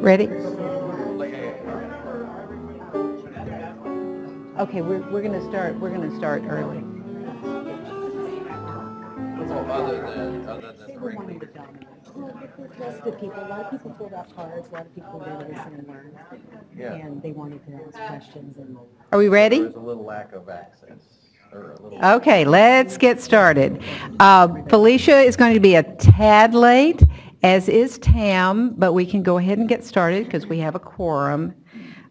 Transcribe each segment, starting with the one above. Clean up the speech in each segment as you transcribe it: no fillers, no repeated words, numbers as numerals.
Ready? Okay, we're going to start. We're going to start early. Other than the ring. Just the people. A lot of people filled out cards. A lot of people were there to listen and learn, and they wanted to ask questions. And Are we ready? There's a little lack of access. Okay, let's get started. Felicia is going to be a tad late, as is Tam, but we can go ahead and get started because we have a quorum.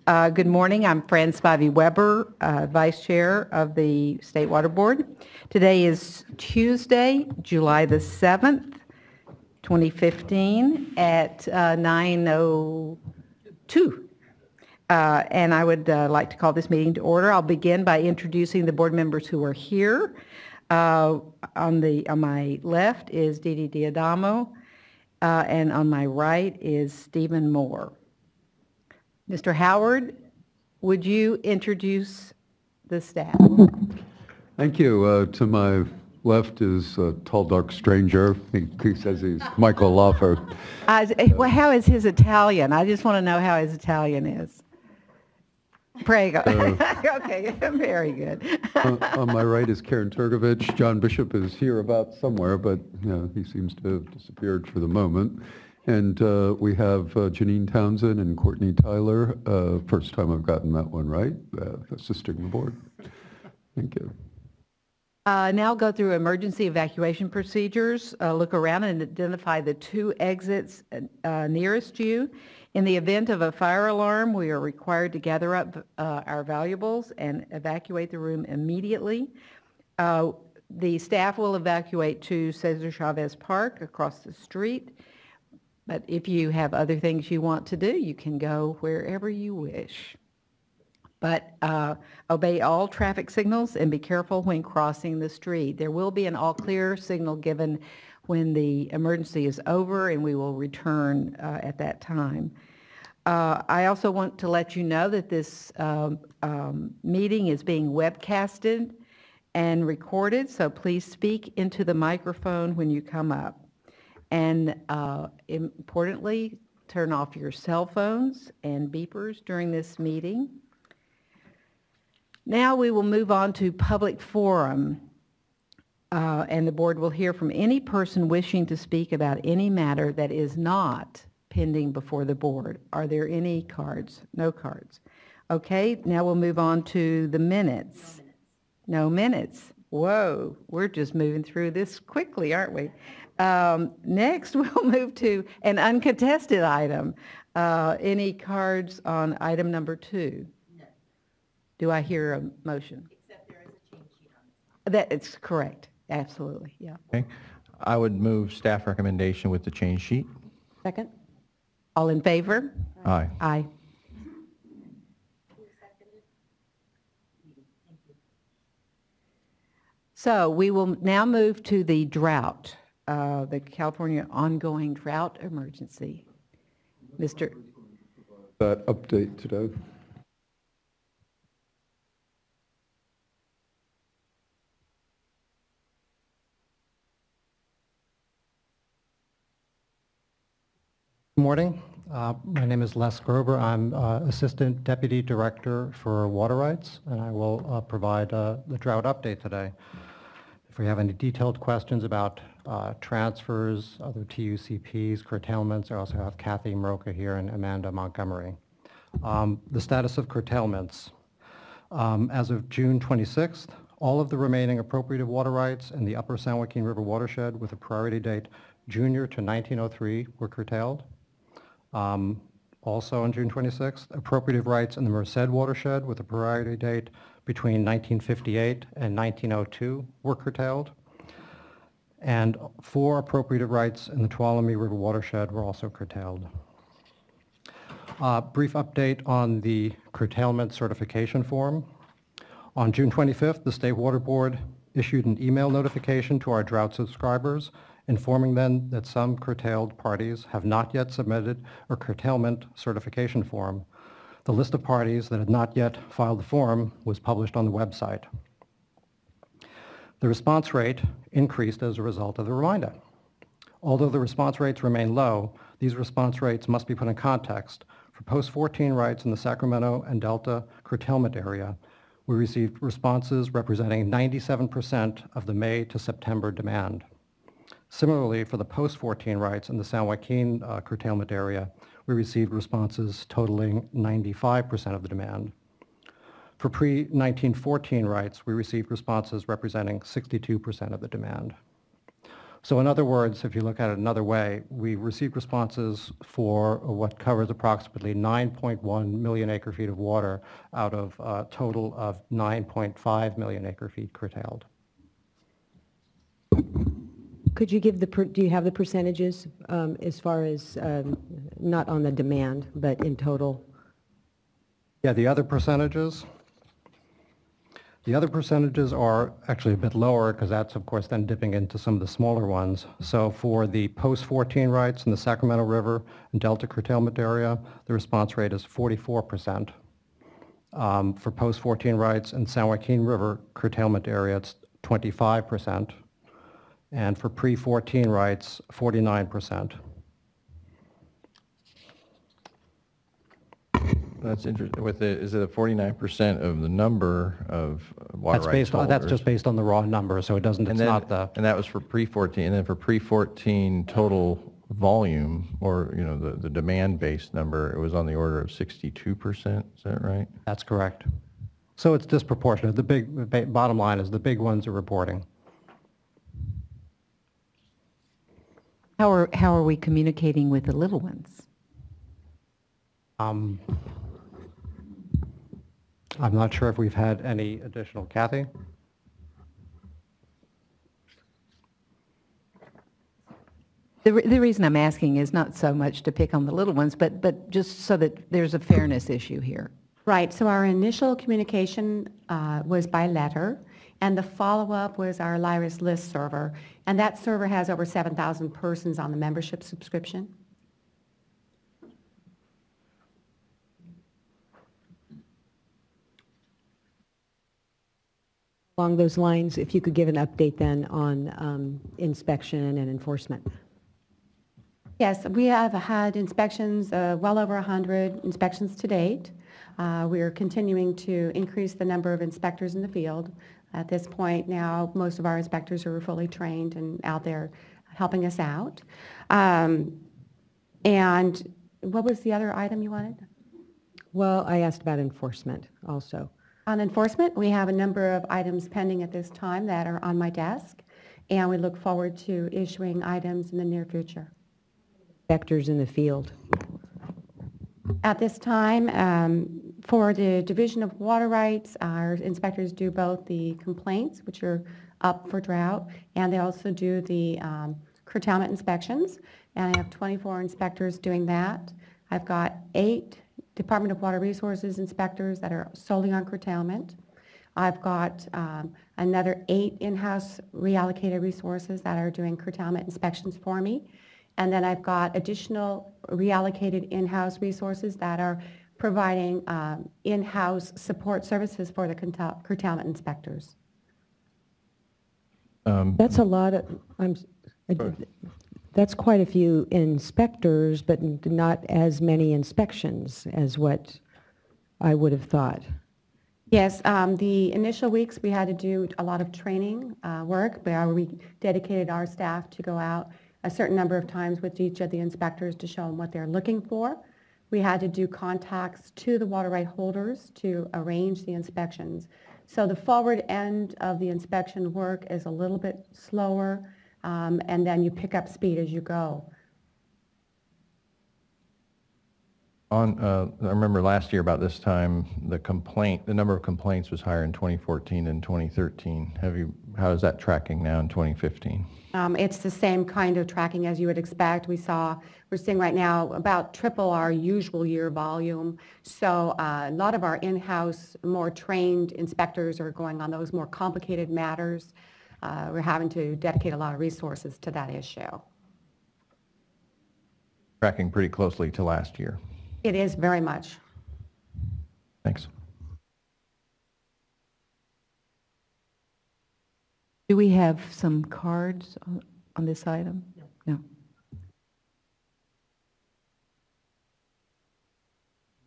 Good morning. I'm Fran Spivey-Weber, Vice Chair of the State Water Board. Today is Tuesday, July the 7th, 2015 at 9:02. And I would like to call this meeting to order. I'll begin by introducing the board members who are here. On my left is Dee Dee Diadamo, and on my right is Stephen Moore. Mr. Howard, would you introduce the staff? Thank you. To my left is a tall, dark stranger. He says he's Michael Loffer. Well, how is his Italian? I just want to know how his Italian is. Prego. Okay, very good. On my right is Karen Turgovich. John Bishop is here about somewhere, but he seems to have disappeared for the moment. And we have Janine Townsend and Courtney Tyler. First time I've gotten that one right, assisting the board. Thank you. Now I'll go through emergency evacuation procedures. Look around and identify the two exits nearest you. In the event of a fire alarm, we are required to gather up our valuables and evacuate the room immediately. The staff will evacuate to Cesar Chavez Park across the street. But if you have other things you want to do, you can go wherever you wish. But obey all traffic signals and be careful when crossing the street. There will be an all clear signal given when the emergency is over, and we will return at that time. I also want to let you know that this meeting is being webcasted and recorded, so please speak into the microphone when you come up. And importantly, turn off your cell phones and beepers during this meeting. Now we will move on to public forum, and the board will hear from any person wishing to speak about any matter that is not pending before the board. Are there any cards? No cards. Okay, now we'll move on to the minutes. No minutes. Whoa, we're just moving through this quickly, aren't we? Next, we'll move to an uncontested item. Any cards on item number 2? No. Do I hear a motion? except there is a change sheet on this. That is correct. Absolutely. Yeah. Okay. I would move staff recommendation with the change sheet. Second. All in favor? Aye. Aye. So we will now move to the drought. The California ongoing drought emergency. Mr. That update today. Good morning. My name is Les Grover. I'm Assistant Deputy Director for Water Rights, and I will provide the drought update today. If we have any detailed questions about transfers, other TUCPs, curtailments, I also have Kathy Mroka here and Amanda Montgomery. The status of curtailments. As of June 26th, all of the remaining appropriated water rights in the Upper San Joaquin River watershed with a priority date junior to 1903 were curtailed. Also on June 26th, appropriative rights in the Merced watershed with a priority date between 1958 and 1902 were curtailed. And 4 appropriative rights in the Tuolumne River watershed were also curtailed. Brief update on the curtailment certification form. On June 25th, the State Water Board issued an email notification to our drought subscribers informing them that some curtailed parties have not yet submitted a curtailment certification form. The list of parties that had not yet filed the form was published on the website. The response rate increased as a result of the reminder. Although the response rates remain low, these response rates must be put in context. For post-14 rights in the Sacramento and Delta curtailment area, we received responses representing 97% of the May to September demand. Similarly, for the post-14 rights in the San Joaquin curtailment area, we received responses totaling 95% of the demand. For pre-1914 rights, we received responses representing 62% of the demand. So in other words, if you look at it another way, we received responses for what covers approximately 9.1 million acre-feet of water out of a total of 9.5 million acre-feet curtailed. Could you give do you have the percentages as far as, not on the demand, but in total? Yeah, the other percentages are actually a bit lower because that's, of course, then dipping into some of the smaller ones. So for the post-14 rights in the Sacramento River and Delta curtailment area, the response rate is 44%. For post-14 rights in San Joaquin River curtailment area, it's 25%. And for pre-14 rights, 49%. That's interesting. Is it a 49% of the number of water rights holders? That's just based on the raw number, so it doesn't, it's not the... And that was for pre-14, and then for pre-14 total volume, or, you know, the demand-based number, it was on the order of 62%, is that right? That's correct. So it's disproportionate. The bottom line is the big ones are reporting. How are we communicating with the little ones? I'm not sure if we've had any additional. Kathy? The reason I'm asking is not so much to pick on the little ones, but just so that there's a fairness issue here. Right. So our initial communication was by letter, and the follow-up was our LIRIS list server, and that server has over 7,000 persons on the membership subscription. Along those lines, if you could give an update then on inspection and enforcement. Yes, we have had inspections, well over 100 inspections to date. We are continuing to increase the number of inspectors in the field. At this point now, most of our inspectors are fully trained and out there helping us out. And what was the other item you wanted? Well, I asked about enforcement also. On enforcement, we have a number of items pending at this time that are on my desk, and we look forward to issuing items in the near future. Inspectors in the field. At this time, for the Division of Water Rights, our inspectors do both the complaints, which are up for drought, and they also do the curtailment inspections, and I have 24 inspectors doing that. I've got 8 Department of Water Resources inspectors that are solely on curtailment. I've got another 8 in-house reallocated resources that are doing curtailment inspections for me. And then I've got additional reallocated in-house resources that are providing in-house support services for the curtailment inspectors. That's a lot of, that's quite a few inspectors, but not as many inspections as what I would have thought. Yes, the initial weeks we had to do a lot of training work where we dedicated our staff to go out a certain number of times with each of the inspectors to show them what they're looking for. We had to do contacts to the water right holders to arrange the inspections. So the forward end of the inspection work is a little bit slower, and then you pick up speed as you go. I remember last year about this time, the number of complaints was higher in 2014 than 2013. How is that tracking now in 2015? It's the same kind of tracking as you would expect. We're seeing right now about triple our usual year volume. So a lot of our in-house, more trained inspectors are going on those more complicated matters. We're having to dedicate a lot of resources to that issue. Tracking pretty closely to last year. It is very much. Thanks. Do we have some cards on this item? No.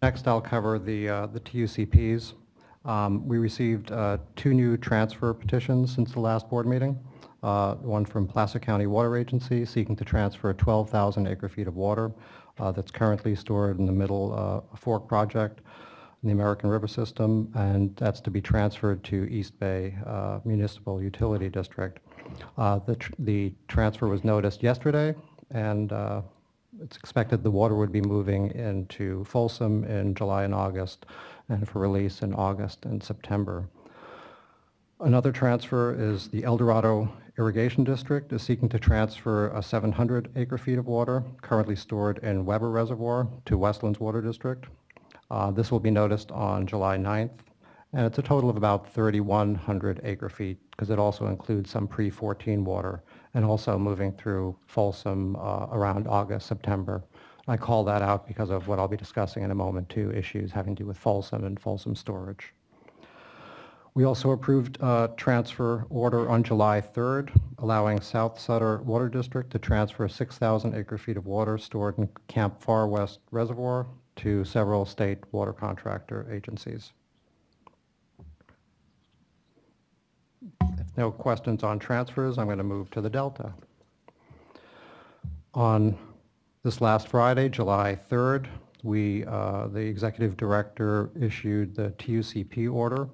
Next, I'll cover the TUCPs. We received 2 new transfer petitions since the last board meeting. One from Placer County Water Agency seeking to transfer 12,000 acre-feet of water that's currently stored in the Middle Fork project in the American River System, and that's to be transferred to East Bay Municipal Utility District. The transfer was noticed yesterday, and it's expected the water would be moving into Folsom in July and August, and for release in August and September. Another transfer is the El Dorado Irrigation District is seeking to transfer 700 acre-feet of water currently stored in Weber Reservoir to Westlands Water District. This will be noticed on July 9th, and it's a total of about 3,100 acre-feet because it also includes some pre-14 water and also moving through Folsom around August, September. I call that out because of what I'll be discussing in a moment too, issues having to do with Folsom and Folsom storage. We also approved a transfer order on July 3rd, allowing South Sutter Water District to transfer 6,000 acre-feet of water stored in Camp Far West Reservoir to several state water contractor agencies. If no questions on transfers, I'm going to move to the Delta. On this last Friday, July 3rd, the executive director issued the TUCP order.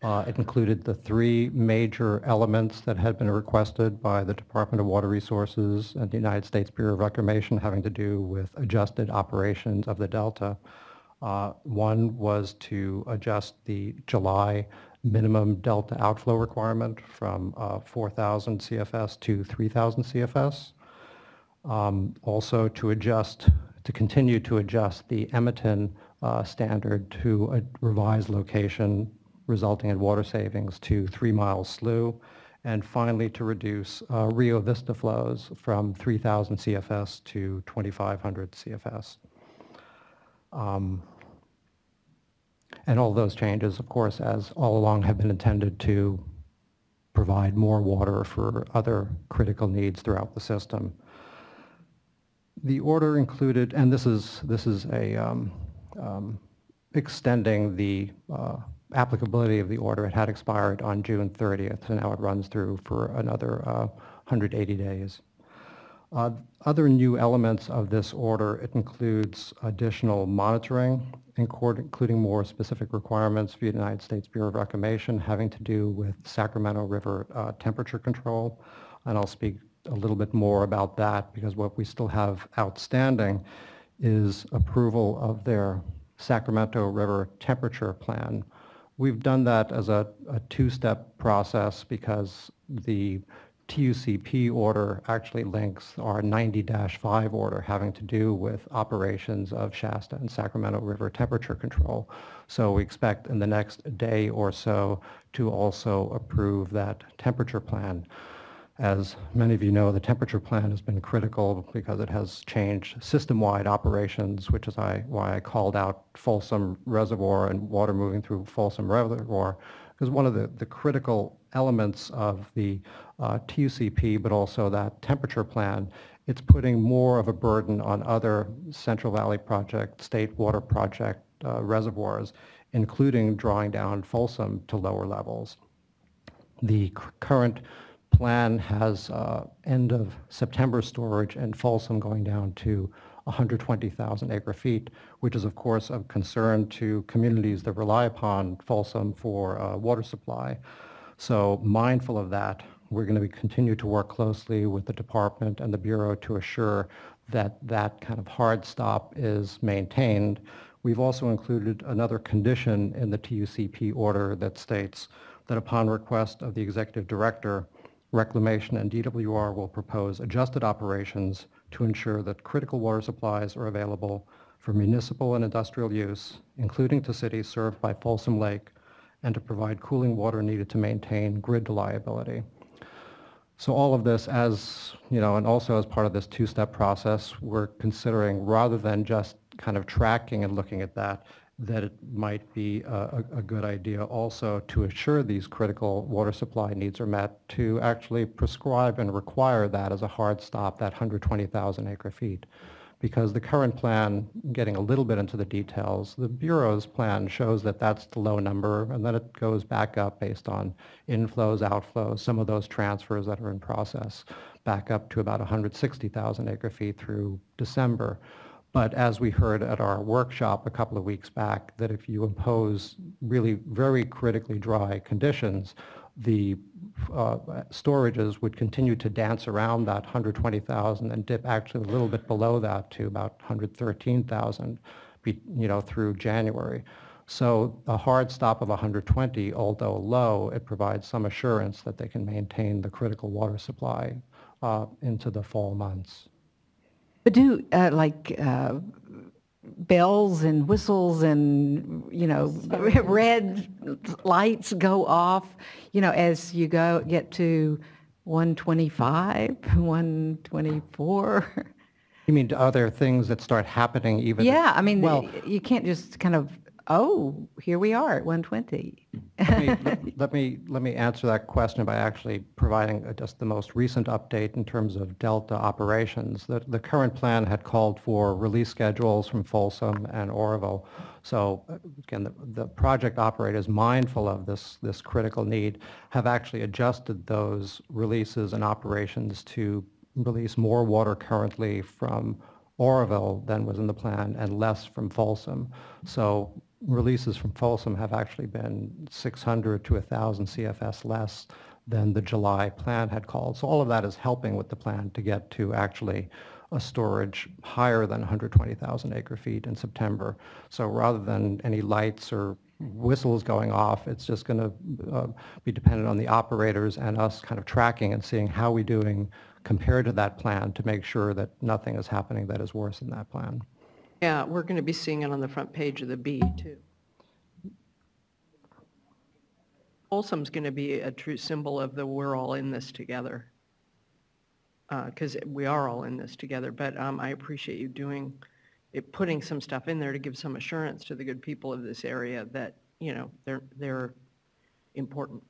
It included the 3 major elements that had been requested by the Department of Water Resources and the United States Bureau of Reclamation having to do with adjusted operations of the Delta. One was to adjust the July minimum Delta outflow requirement from 4,000 CFS to 3,000 CFS. Also to continue to adjust the Emeton standard to a revised location resulting in water savings to 3 Miles Slough, and finally to reduce Rio Vista flows from 3,000 CFS to 2,500 CFS. And all those changes, of course, as all along have been intended to provide more water for other critical needs throughout the system. The order included, and this is a extending the applicability of the order. It had expired on June 30th, and now it runs through for another 180 days. Other new elements of this order, it includes additional monitoring, including more specific requirements for the United States Bureau of Reclamation having to do with Sacramento River temperature control, and I'll speak a little bit more about that because what we still have outstanding is approval of their Sacramento River temperature plan. We've done that as a 2-step process because the TUCP order actually links our 90-5 order having to do with operations of Shasta and Sacramento River temperature control. So we expect in the next day or so to also approve that temperature plan. As many of you know, the temperature plan has been critical because it has changed system-wide operations, which is why I called out Folsom Reservoir and water moving through Folsom Reservoir, because one of the critical elements of the TUCP, but also that temperature plan, it's putting more of a burden on other Central Valley Project, State Water Project reservoirs, including drawing down Folsom to lower levels. The current plan has end of September storage and Folsom going down to 120,000 acre-feet, which is of course of concern to communities that rely upon Folsom for water supply. So mindful of that, we're going to continue to work closely with the department and the Bureau to assure that that kind of hard stop is maintained. We've also included another condition in the TUCP order that states that upon request of the Executive Director, Reclamation and DWR will propose adjusted operations to ensure that critical water supplies are available for municipal and industrial use, including to cities served by Folsom Lake, and to provide cooling water needed to maintain grid reliability. So all of this, as you know, and also as part of this 2-step process, we're considering, rather than just kind of tracking and looking at that it might be a good idea also to assure these critical water supply needs are met, to actually prescribe and require that as a hard stop, that 120,000 acre-feet. because the current plan, getting a little bit into the details, the Bureau's plan shows that that's the low number, and then it goes back up based on inflows, outflows, some of those transfers that are in process, back up to about 160,000 acre-feet through December. But as we heard at our workshop a couple of weeks back, that if you impose really very critically dry conditions, the storages would continue to dance around that 120,000 and dip actually a little bit below that to about 113,000, through January. So a hard stop of 120, although low, it provides some assurance that they can maintain the critical water supply into the fall months. But do bells and whistles and, red lights go off, as you get to 125, 124? You mean are there things that start happening even? Yeah, I mean, you can't just kind of, oh, here we are at 120. Let me answer that question by actually providing just the most recent update in terms of Delta operations. The current plan had called for release schedules from Folsom and Oroville. So again, the project operators, mindful of this critical need, have actually adjusted those releases and operations to release more water currently from Oroville than was in the plan and less from Folsom. So releases from Folsom have actually been 600 to 1,000 CFS less than the July plan had called. So all of that is helping with the plan to get to actually a storage higher than 120,000 acre-feet in September. So rather than any lights or whistles going off, it's just going to be dependent on the operators and us kind of tracking and seeing how we're doing compared to that plan to make sure that nothing is happening that is worse than that plan. Yeah, we're going to be seeing it on the front page of the B, too. Folsom's going to be a true symbol of the we're all in this together, because we are all in this together. But I appreciate you putting some stuff in there to give some assurance to the good people of this area that, they're important.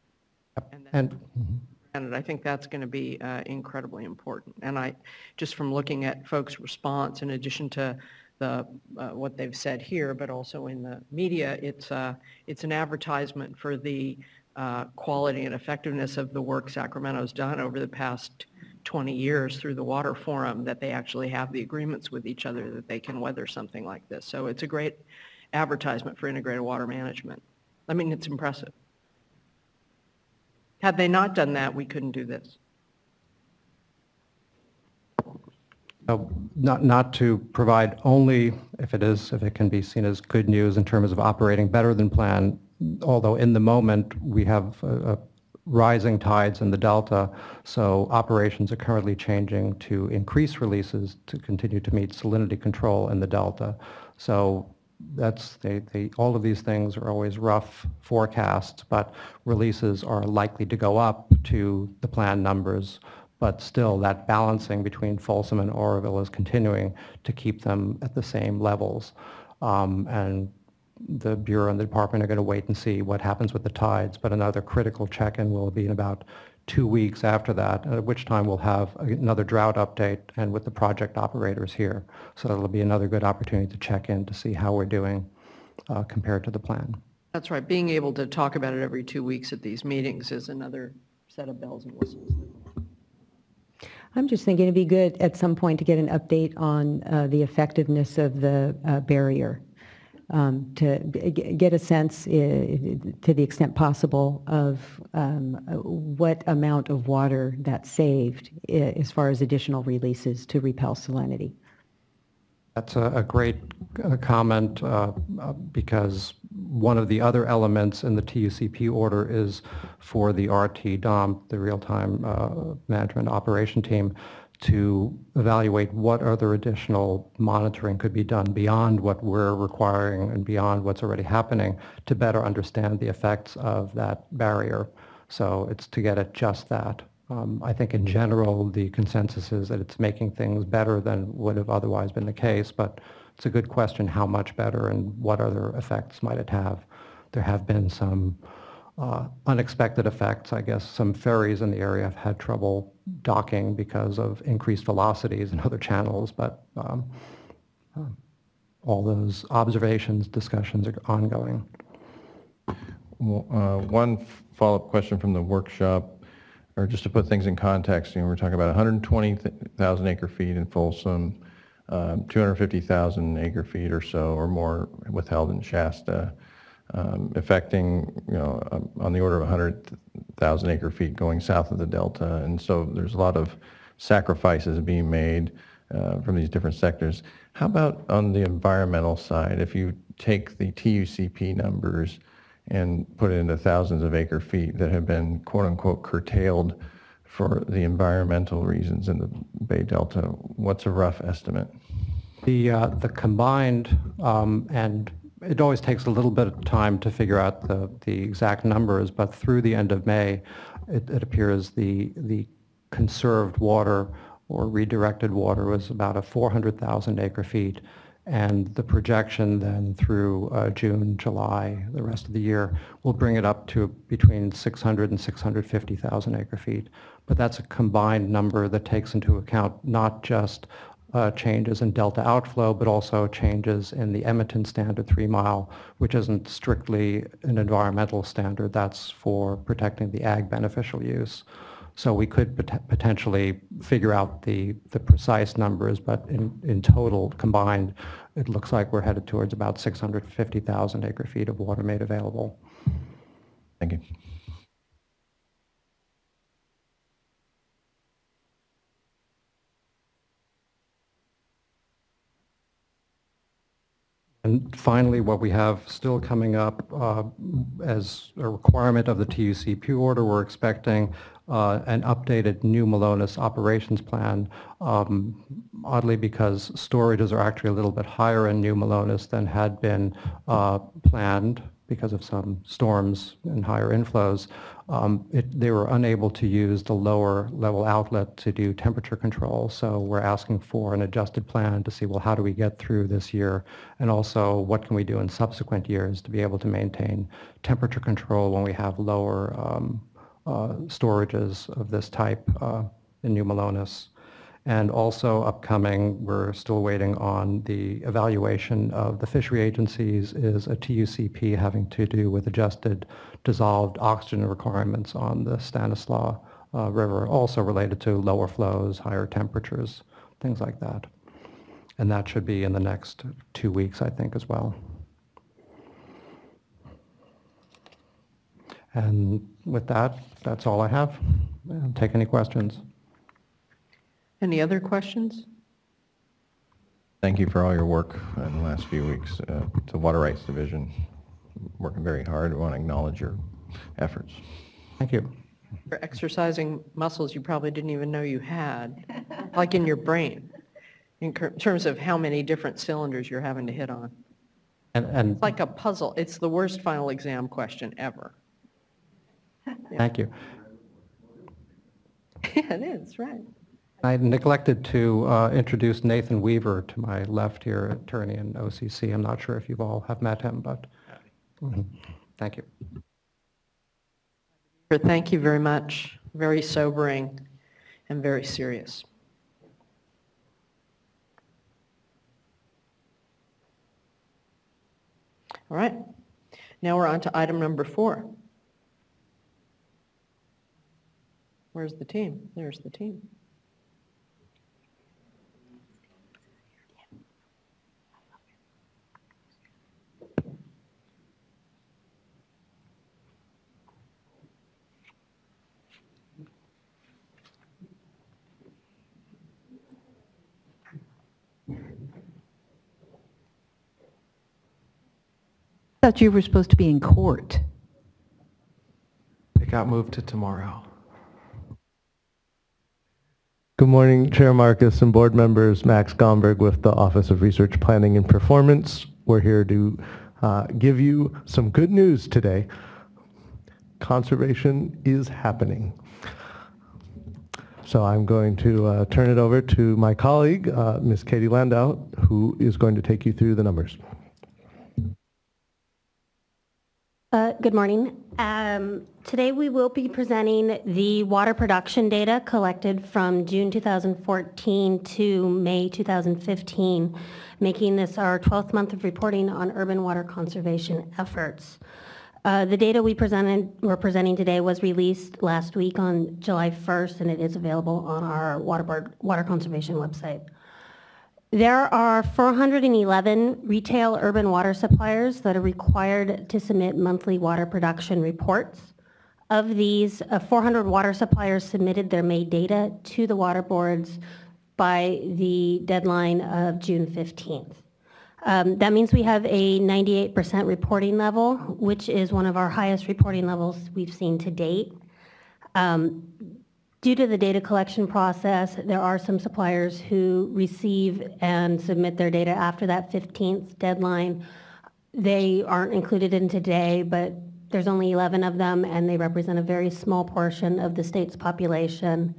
And I think that's going to be incredibly important. And just from looking at folks' response, in addition to what they've said here, but also in the media, it's an advertisement for the quality and effectiveness of the work Sacramento's done over the past 20 years through the Water Forum, that they actually have the agreements with each other that they can weather something like this. So it's a great advertisement for integrated water management. I mean, it's impressive. Had they not done that, we couldn't do this. Not to provide only if it can be seen as good news in terms of operating better than planned, although in the moment we have rising tides in the Delta, so operations are currently changing to increase releases to continue to meet salinity control in the Delta. So that's all of these things are always rough forecasts, but releases are likely to go up to the planned numbers. But still, that balancing between Folsom and Oroville is continuing to keep them at the same levels. And the Bureau and the Department are going to wait and see what happens with the tides. But another critical check-in will be in about 2 weeks after that, at which time we'll have another drought update and with the project operators here. So it'll be another good opportunity to check in to see how we're doing compared to the plan. That's right. Being able to talk about it every 2 weeks at these meetings is another set of bells and whistles. I'm just thinking it'd be good at some point to get an update on the effectiveness of the barrier, to get a sense to the extent possible of what amount of water that's saved as far as additional releases to repel salinity. That's a great comment because one of the other elements in the TUCP order is for the RT DOMP, the Real-Time Management Operation Team, to evaluate what other additional monitoring could be done beyond what we're requiring and beyond what's already happening to better understand the effects of that barrier. So it's to get at just that. I think in general the consensus is that it's making things better than would have otherwise been the case, but it's a good question how much better and what other effects might it have. There have been some unexpected effects. I guess some ferries in the area have had trouble docking because of increased velocities in other channels, but All those observations, discussions are ongoing. One follow-up question from the workshop, or just to put things in context, we're talking about 120,000 acre-feet in Folsom, 250,000 acre-feet or so or more withheld in Shasta, affecting, on the order of 100,000 acre-feet going south of the Delta. And so there's a lot of sacrifices being made from these different sectors. How about on the environmental side? If you take the TUCP numbers and put it into thousands of acre-feet that have been quote-unquote curtailed for the environmental reasons in the Bay Delta, what's a rough estimate? The combined, and it always takes a little bit of time to figure out the exact numbers, but through the end of May, it appears the conserved water or redirected water was about 400,000 acre-feet, and the projection then through June, July, the rest of the year, will bring it up to between 600 and 650,000 acre-feet. But that's a combined number that takes into account not just changes in delta outflow, but also changes in the Edmonton Standard 3 Mile, which isn't strictly an environmental standard. That's for protecting the ag beneficial use. So we could potentially figure out the precise numbers, but in total combined, it looks like we're headed towards about 650,000 acre-feet of water made available. Thank you. And finally, what we have still coming up as a requirement of the TUCP order, we're expecting an updated new Malonis operations plan, oddly because storages are actually a little bit higher in new Malonis than had been planned because of some storms and higher inflows. They were unable to use the lower level outlet to do temperature control, so we're asking for an adjusted plan to see, well, how do we get through this year, and also what can we do in subsequent years to be able to maintain temperature control when we have lower storages of this type in New Malonis. And also upcoming, we're still waiting on the evaluation of the fishery agencies, is a TUCP having to do with adjusted dissolved oxygen requirements on the Stanislaus River, also related to lower flows, higher temperatures, things like that. And that should be in the next 2 weeks, I think, as well. And with that, that's all I have. I'll take any questions. Any other questions? Thank you for all your work in the last few weeks. The Water Rights Division, working very hard. I want to acknowledge your efforts. Thank you. You're exercising muscles you probably didn't even know you had, like in your brain, in terms of how many different cylinders you're having to hit on. And It's like a puzzle. It's the worst final exam question ever. thank you. Yeah, it is, right. I neglected to introduce Nathan Weaver to my left here, attorney in OCC. I'm not sure if you all have met him, but thank you. Thank you very much. Very sobering and very serious. All right. Now we're on to item number 4. Where's the team? There's the team. I thought you were supposed to be in court. It got moved to tomorrow. Good morning, Chair Marcus and board members. Max Gomberg with the Office of Research Planning and Performance. We're here to give you some good news today. Conservation is happening. So I'm going to turn it over to my colleague, Ms. Katie Landau, who is going to take you through the numbers. Good morning. Today we will be presenting the water production data collected from June 2014 to May 2015, making this our 12th month of reporting on urban water conservation efforts. The data we're presenting today was released last week on July 1st, and it is available on our water conservation website. There are 411 retail urban water suppliers that are required to submit monthly water production reports. Of these, 400 water suppliers submitted their May data to the water boards by the deadline of June 15th. That means we have a 98% reporting level, which is one of our highest reporting levels we've seen to date. Due to the data collection process, there are some suppliers who receive and submit their data after that 15th deadline. They aren't included in today, but there's only 11 of them, and they represent a very small portion of the state's population.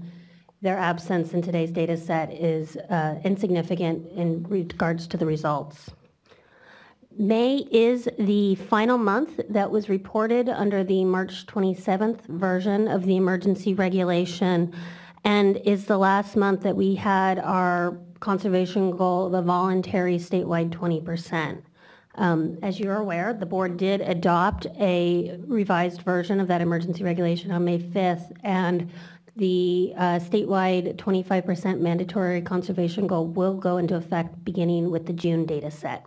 Their absence in today's data set is insignificant in regards to the results. May is the final month that was reported under the March 27th version of the emergency regulation, and is the last month that we had our conservation goal, the voluntary statewide 20%. As you're aware, the board did adopt a revised version of that emergency regulation on May 5th, and the statewide 25% mandatory conservation goal will go into effect beginning with the June data set.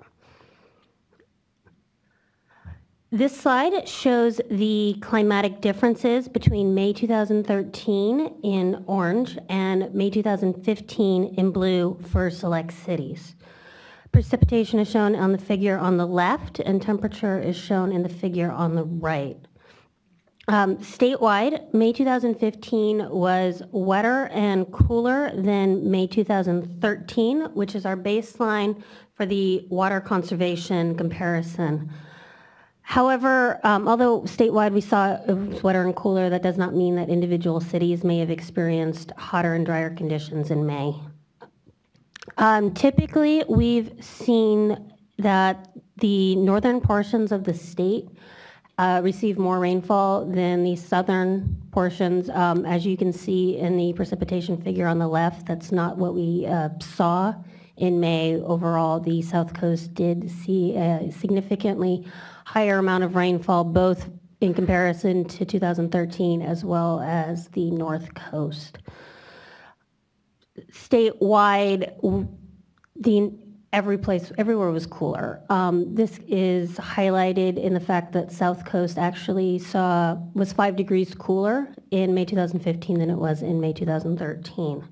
This slide shows the climatic differences between May 2013 in orange and May 2015 in blue for select cities. Precipitation is shown on the figure on the left, and temperature is shown in the figure on the right. Statewide, May 2015 was wetter and cooler than May 2013, which is our baseline for the water conservation comparison. However, although statewide we saw it was wetter and cooler, that does not mean that individual cities may have experienced hotter and drier conditions in May. Typically, we've seen that the northern portions of the state receive more rainfall than the southern portions. As you can see in the precipitation figure on the left, that's not what we saw in May. Overall, the South Coast did see a significantly higher amount of rainfall, both in comparison to 2013 as well as the North Coast. Statewide, everywhere was cooler. This is highlighted in the fact that South Coast actually was 5 degrees cooler in May 2015 than it was in May 2013.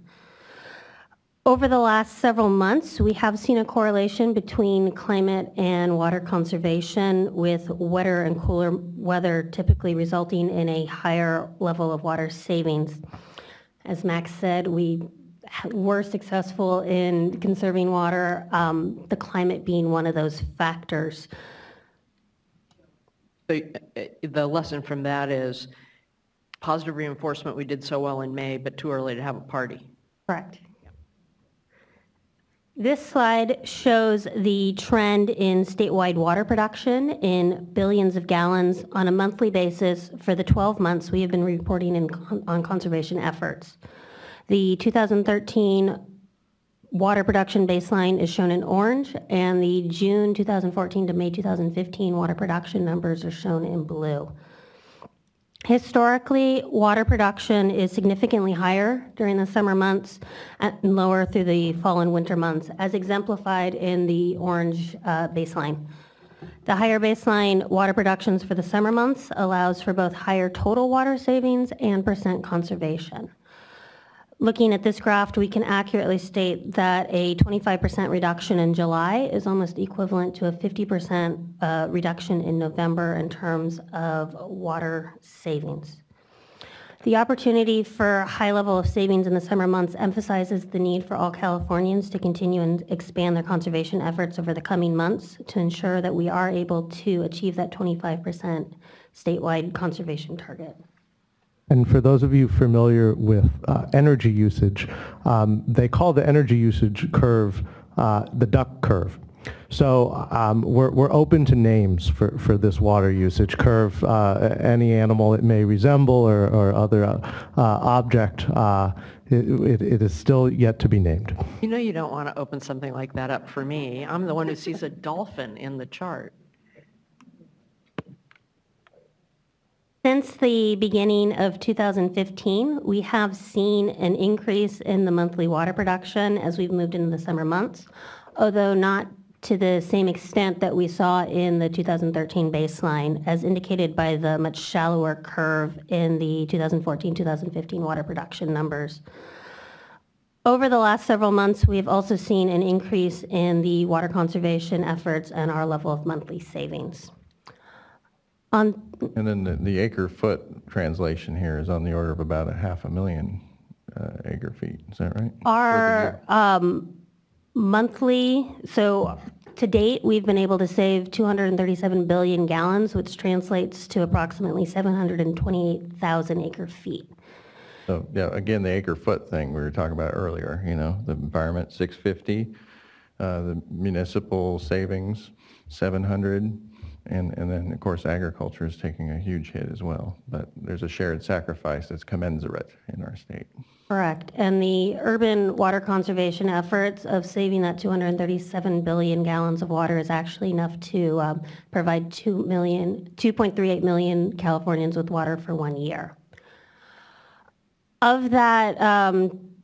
Over the last several months, we have seen a correlation between climate and water conservation, with wetter and cooler weather typically resulting in a higher level of water savings. As Max said, we were successful in conserving water, the climate being one of those factors. The lesson from that is positive reinforcement. We did so well in May, but too early to have a party. Correct. This slide shows the trend in statewide water production in billions of gallons on a monthly basis for the 12 months we have been reporting on conservation efforts. The 2013 water production baseline is shown in orange, and the June 2014 to May 2015 water production numbers are shown in blue. Historically, water production is significantly higher during the summer months and lower through the fall and winter months, as exemplified in the orange baseline. The higher baseline water productions for the summer months allows for both higher total water savings and percent conservation. Looking at this graph, we can accurately state that a 25% reduction in July is almost equivalent to a 50% reduction in November in terms of water savings. The opportunity for high level of savings in the summer months emphasizes the need for all Californians to continue and expand their conservation efforts over the coming months to ensure that we are able to achieve that 25% statewide conservation target. And for those of you familiar with energy usage, they call the energy usage curve the duck curve. So we're open to names for this water usage curve. Any animal it may resemble or other object, it is still yet to be named. You know you don't want to open something like that up for me. I'm the one who sees a dolphin in the chart. Since the beginning of 2015, we have seen an increase in the monthly water production as we've moved into the summer months, although not to the same extent that we saw in the 2013 baseline, as indicated by the much shallower curve in the 2014-2015 water production numbers. Over the last several months, we've also seen an increase in the water conservation efforts and our level of monthly savings. And then the acre foot translation here is on the order of about 500,000 acre feet. Is that right? Our monthly, so to date, we've been able to save 237 billion gallons, which translates to approximately 728,000 acre feet. So yeah, again, the acre foot thing we were talking about earlier, you know, the environment 650, the municipal savings 700. And then, of course, agriculture is taking a huge hit as well. But there's a shared sacrifice that's commensurate in our state. Correct. And the urban water conservation efforts of saving that 237 billion gallons of water is actually enough to provide 2.38 million Californians with water for 1 year. Of that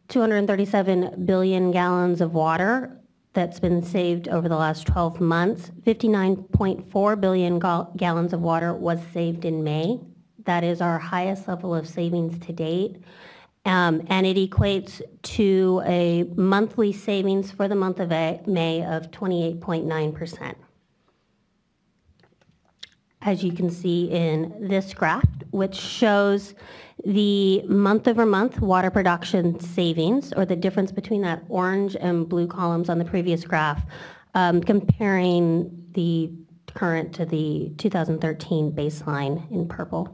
237 billion gallons of water that's been saved over the last 12 months, 59.4 billion gallons of water was saved in May. That is our highest level of savings to date. And it equates to a monthly savings for the month of May of 28.9%. As you can see in this graph, which shows the month-over-month water production savings, or the difference between that orange and blue columns on the previous graph, comparing the current to the 2013 baseline in purple.